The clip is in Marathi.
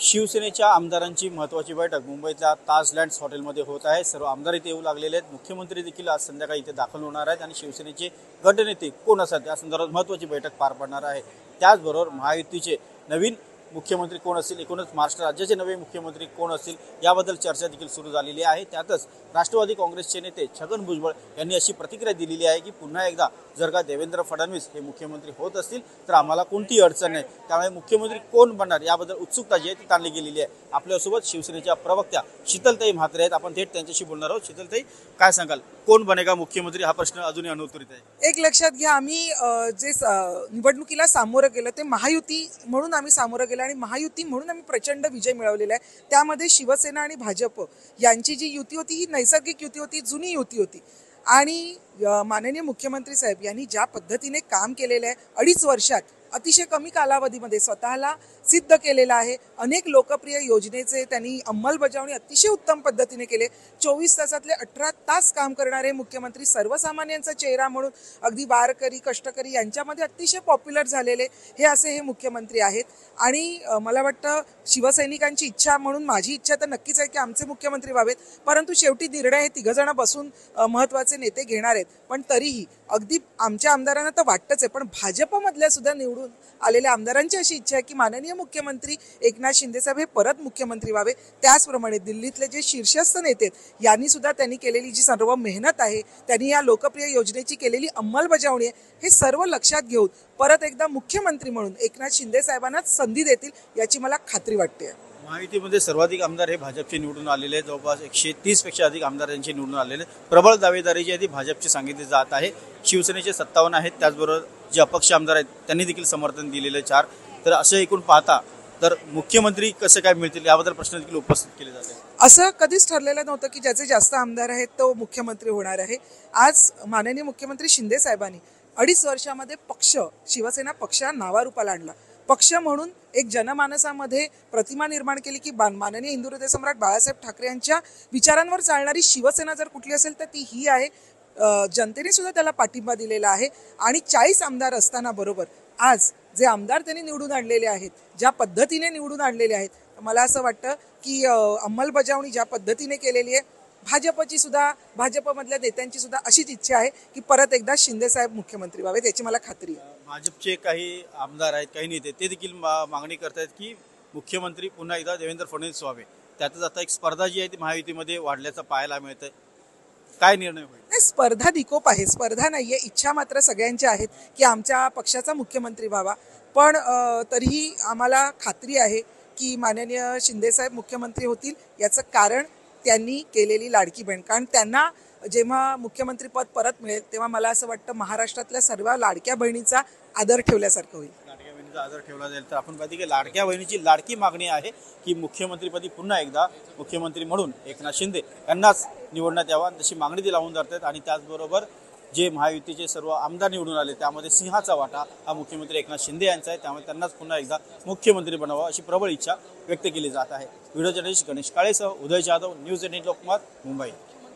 शिवसेनेच्या आमदारांची महत्त्वाची बैठक मुंबईतल्या ताजलँड्स हॉटेलमध्ये होत आहे। सर्व आमदार इथे येऊ लागलेले आहेत। मुख्यमंत्री देखील आज संध्याकाळी इथे दाखल होणार आहेत आणि शिवसेनेचे गटनेते कोण असतात या संदर्भात महत्त्वाची बैठक पार पडणार आहे। त्याचबरोबर महायुतीचे नवीन मुख्यमंत्री कोण असतील, एकूणच महाराष्ट्र राज्याचे नवे मुख्यमंत्री कोण असतील याबद्दल चर्चा देखील सुरू झालेली आहे। त्यातच राष्ट्रवादी काँग्रेसचे नेते छगन भुजबळ यांनी अशी प्रतिक्रिया दिलेली आहे की पुन्हा एकदा जर का देवेंद्र फडणवीस हे मुख्यमंत्री होत असतील तर आम्हाला कोणतीही अडचण नाही। त्यामुळे मुख्यमंत्री कोण बनणार याबद्दल उत्सुकता जी आहे ती ताणली गेलेली आहे। आपल्यासोबत शिवसेनेच्या प्रवक्त्या शीतलताई म्हात्रे आहेत, आपण थेट त्यांच्याशी बोलणार आहोत। शीतलताई, काय सांगाल, कोण बनेगा मुख्यमंत्री हा प्रश्न अजूनही अनुत्तरित आहे। एक लक्षात घ्या, आम्ही जे निवडणुकीला सामोरं गेलो ते महायुती म्हणून आम्ही सामोरं गेलो आणि महायुती म्हणून आम्ही प्रचंड विजय मिळवलेला आहे। त्यामध्ये शिवसेना आणि भाजप यांची जी युती होती ही नैसर्गिक युती होती, जुनी युती होती आणि माननीय मुख्यमंत्री साहेब यांनी ज्या पद्धतीने काम केलेलं आहे 2.5 वर्षात अतिशय कमी कालावधीमध्ये स्वतःला सिद्ध केलेलं आहे। अनेक लोकप्रिय योजनेचे त्यांनी अंमलबजावणी अतिशय उत्तम पद्धतीने केले। 24 तासातले 18 तास काम करणारे मुख्यमंत्री, सर्वसामान्यांचा चेहरा म्हणून अगदी वारकरी कष्टकरी यांच्यामध्ये अतिशय पॉप्युलर झालेले हे मुख्यमंत्री आहेत। आणि मला वाटतं शिवसैनिकांची इच्छा म्हणून माझी इच्छा तर नक्कीच आहे की आमचे मुख्यमंत्री व्हावेत, परंतु शेवटी निर्णय हे तिघजण बसून महत्त्वाचे नेते घेणार आहेत। पण तरीही अगदी आमच्या आमदारांना तर वाटतंच आहे, पण भाजपमधल्या सुद्धा निवडून आलेल्या आमदारांची अशी इच्छा आहे की माननीय मुख्यमंत्री एकनाथ शिंदे साहेब हे परत मुख्यमंत्री व्हावे। त्याचप्रमाणे दिल्लीतले जे शीर्षस्थ नेते आहेत यांनी सुद्धा त्यांनी केलेली जी सर्व मेहनत आहे, त्यांनी या लोकप्रिय योजनेची केलेली अंमलबजावणी आहे, हे सर्व लक्षात घेऊन परत एकदा मुख्यमंत्री म्हणून एकनाथ शिंदे साहेबांनाच संधी देतील याची मला खात्री वाटते। महायुतीमध्ये सर्वाधिक आमदार हे भाजपचे निवडून आलेले आहेत। जवळपास 130 पेक्षा अधिक आमदार यांचे निवडून आलेले आहेत। प्रबळ दावेदारी जी आहे ती भाजपची सांगितली जात आहे। शिवसेनेचे 57 आहेत, त्याचबरोबर जे अपक्ष आमदार आहेत त्यांनी देखील समर्थन दिलेले 4। तर असं एकूण पाहता तर मुख्यमंत्री कसे काय मिळतील याबद्दल प्रश्न देखील उपस्थित केले जाते। असं कधीच ठरलेलं नव्हतं की ज्याचे जास्त आमदार आहेत तो मुख्यमंत्री होणार आहे। आज माननीय मुख्यमंत्री शिंदे साहेबांनी 2.5 वर्षामध्ये पक्ष, शिवसेना पक्ष नावारूपाला आणला। पक्ष म्हणून एक जनमानसामध्ये प्रतिमा निर्माण केली की माननीय हिंदू हृदय सम्राट बाळासाहेब ठाकरे यांच्या विचारांवर चालणारी शिवसेना जर कुठली असेल तर ती ही आहे। जनतेने सुद्धा त्याला पाठिंबा दिलेला आहे आणि 40 आमदार असताना बरोबर आज जे आमदार त्यांनी निवडून आणलेले आहेत, ज्या पद्धतीने निवडून आणलेले आहेत, मला असं वाटतं की अंमलबजावणी ज्या पद्धतीने केलेली आहे, भाजपची सुद्धा, भाजपमधल्या नेत्यांची सुद्धा अशीच इच्छा आहे की परत एकदा शिंदे साहेब मुख्यमंत्री व्हावेत याची मला खात्री आहे। भाजपचे काही आमदार आहेत, काही नेते ते देखील मागणी करतायत की मुख्यमंत्री पुन्हा एकदा देवेंद्र फडणवीस व्हावे। त्यातच आता एक स्पर्धा जी आहे ती महायुतीमध्ये वाढल्याचं पाहायला मिळतंय। काय निर्णय होईल? नाही, स्पर्धा निकोप आहे, स्पर्धा नाहीये। इच्छा मात्र सगळ्यांच्या आहेत की आमच्या पक्षाचा मुख्यमंत्री व्हावा, पण तरीही आम्हाला खात्री आहे की माननीय शिंदे साहेब मुख्यमंत्री होतील। याचं कारण त्यांनी केलेली लाडकी बहीण, कारण त्यांना जेव्हा मुख्यमंत्री पद परत मिळेल तेव्हा मला असं वाटतं महाराष्ट्रातल्या सर्व लाडक्या बहिणीचा आदर ठेवल्यासारखं होईल। लाडक्या बहिणीचा आदर ठेवला जाईल। तर आपण पाहिजे की लाडक्या बहिणीची लाडकी मागणी आहे की मुख्यमंत्रीपदी पुन्हा एकदा मुख्यमंत्री म्हणून एकनाथ शिंदे यांनाच निवडण्यात यावा, तशी मागणी ती लावून धरतात। आणि त्याचबरोबर जे महायुतीचे सर्व आमदार निवडून आले त्यामध्ये सिंहाचा वाटा हा मुख्यमंत्री एकनाथ शिंदे यांचा आहे, त्यामुळे त्यांनाच पुन्हा एकदा मुख्यमंत्री बनावा अशी प्रबळ इच्छा व्यक्त केली जात आहे। व्हिडिओ जर्नलिस्ट गणेश काळेसह उदय जाधव, न्यूज 18 लोकमत, मुंबई।